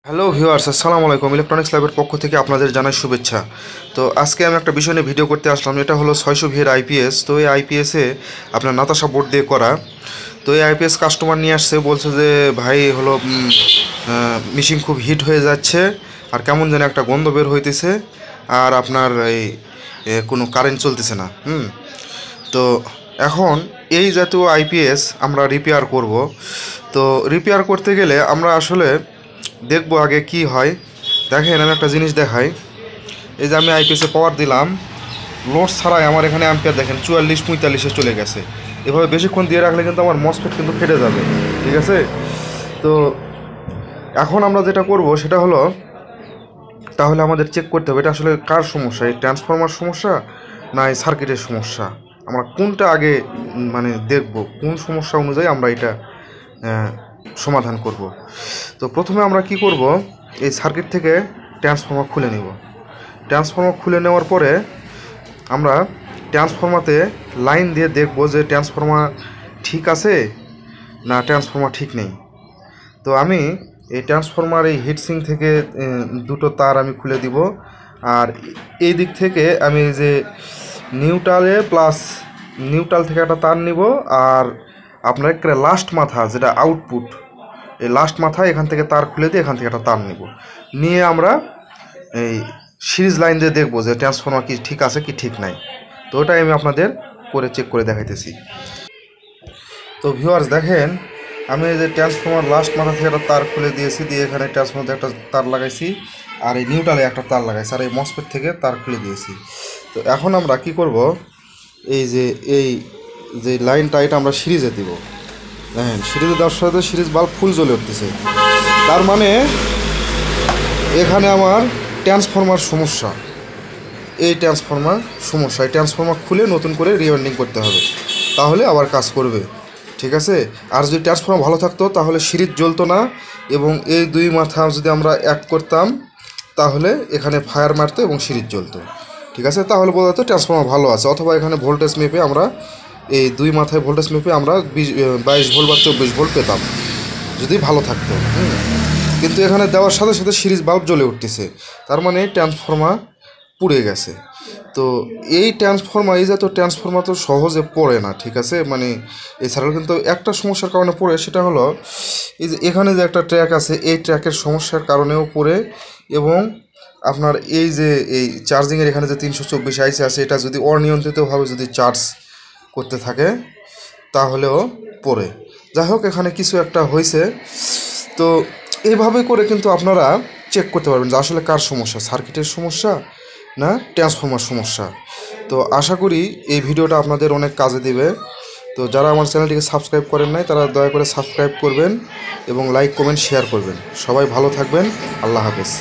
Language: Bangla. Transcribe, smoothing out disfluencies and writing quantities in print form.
হ্যালো ভিউয়ার্স, আসসালামু আলাইকুম। ইলেকট্রনিক্স ল্যাবের পক্ষ থেকে আপনাদের জানাই শুভেচ্ছা। তো আজকে আমি একটা বিষয় নিয়ে ভিডিও করতে আসলাম, এটা হলো 600 ভির আইপিএস। তো এই আইপিএসে আপনার নাতাশা বোর্ড দিয়ে করা। তো এই আইপিএস কাস্টমার নিয়ে আসছে, বলছে যে ভাই হলো মেশিন খুব হিট হয়ে যাচ্ছে আর কেমন যেন একটা গন্ধ বের হইতেছে আর আপনার এই কোনো কারেন্ট চলতেছে না। তো এখন এই জাতীয় আইপিএস আমরা রিপেয়ার করব। তো রিপেয়ার করতে গেলে আমরা আসলে দেখব আগে কি হয়। দেখেন, আমি একটা জিনিস দেখাই। এই যে আমি আইপিএসে পাওয়ার দিলাম, লোড ছাড়াই আমার এখানে অ্যাম্পিয়ার দেখেন 44-45-এ চলে গেছে। এভাবে বেশিক্ষণ দিয়ে রাখলে কিন্তু আমার মসফেট কিন্তু ফেটে যাবে, ঠিক আছে? তো এখন আমরা যেটা করব সেটা হলো, তাহলে আমাদের চেক করতে হবে এটা আসলে কার সমস্যা, এই ট্রান্সফরমার সমস্যা না এই সার্কিটের সমস্যা। আমরা কোনটা আগে মানে দেখব, কোন সমস্যা অনুযায়ী আমরা এটা সমাধান করব। তো প্রথমে আমরা কি করব, এই সার্কিট থেকে ট্রান্সফরমার খুলে নেব। ট্রান্সফরমার খুলে নেওয়ার পরে আমরা ট্রান্সফরমারে লাইন দিয়ে দেখব যে ট্রান্সফরমার ঠিক আছে না ট্রান্সফরমার ঠিক নেই। তো আমি এই ট্রান্সফরমার এই হিটসিং থেকে দুটো তার আমি খুলে দিব, আর এই দিক থেকে আমি যে নিউট্রাল থেকে একটা তার নিব, আর আপনার একটা লাস্ট মাথা যেটা আউটপুট, এই লাস্ট মাথায় এখান থেকে তার খুলে দিয়ে এখান থেকে একটা তার নিব, নিয়ে আমরা এই সিরিজ লাইন দিয়ে দেখবো যে ট্রান্সফরমার কি ঠিক আছে কি ঠিক নাই। তো ওটাই আমি আপনাদের করে চেক করে দেখাইতেছি। তো ভিউয়ার্স দেখেন, আমি এই যে ট্রান্সফরমার লাস্ট মাথা থেকে একটা তার খুলে দিয়েছি, দিয়ে এখানে ট্রান্সফরমার একটা তার লাগাইছি, আর এই নিউট্রালে একটা তার লাগাইছি, আর এই মসফেট থেকে তার খুলে দিয়েছি। তো এখন আমরা কি করব, এই যে লাইনটা এটা আমরা সিরিজে দিব। দেখেন, সিরিজে দেওয়ার সাথে সিরিজ বাল্ব ফুল জ্বলে উঠতেছে, তার মানে এখানে আমার ট্রান্সফরমার সমস্যা। এই ট্রান্সফরমার খুলে নতুন করে রিওয়ার্ডিং করতে হবে, তাহলে আবার কাজ করবে, ঠিক আছে? আর যদি ট্রান্সফরমার ভালো থাকতো তাহলে সিরিজ জ্বলতো না, এবং এই দুই মাথা যদি আমরা এক করতাম তাহলে এখানে ফায়ার মারতো এবং সিরিজ জ্বলতো, ঠিক আছে? তাহলে বোঝা যেত ট্রান্সফরমার ভালো আছে। অথবা এখানে ভোল্টেজ মেপে আমরা এই দুই মাথায় ভোল্টেজ মেপে আমরা 22 ভোল্ট বা 24 ভোল্ট পেতাম যদি ভালো থাকতো। কিন্তু এখানে দেওয়ার সাথে সাথে সিরিজ বাল্ব জ্বলে উঠতেছে, তার মানে ট্রান্সফরমার পুড়ে গেছে। তো এই জাতীয় ট্রান্সফরমার তো সহজে পড়ে না, ঠিক আছে? মানে এছাড়াও কিন্তু একটা সমস্যার কারণে পড়ে, সেটা হলো এই যে এখানে যে একটা ট্র্যাক আছে, এই ট্র্যাকের সমস্যার কারণেও পড়ে, এবং আপনার এই যে এই চার্জিংয়ের এখানে যে 324 আইসি আছে, এটা যদি অনিয়ন্ত্রিতভাবে যদি চার্জ করতে থাকে তাহলেও পড়ে। যাই হোক, এখানে কিছু একটা হয়েছে। তো এইভাবে করে কিন্তু আপনারা চেক করতে পারবেন যে আসলে কার সমস্যা, সার্কিটের সমস্যা না ট্রান্সফরমার সমস্যা। তো আশা করি এই ভিডিওটা আপনাদের অনেক কাজে দেবে। তো যারা আমার চ্যানেলটিকে সাবস্ক্রাইব করেন নাই তারা দয়া করে সাবস্ক্রাইব করবেন এবং লাইক কমেন্ট শেয়ার করবেন। সবাই ভালো থাকবেন। আল্লাহ হাফেজ।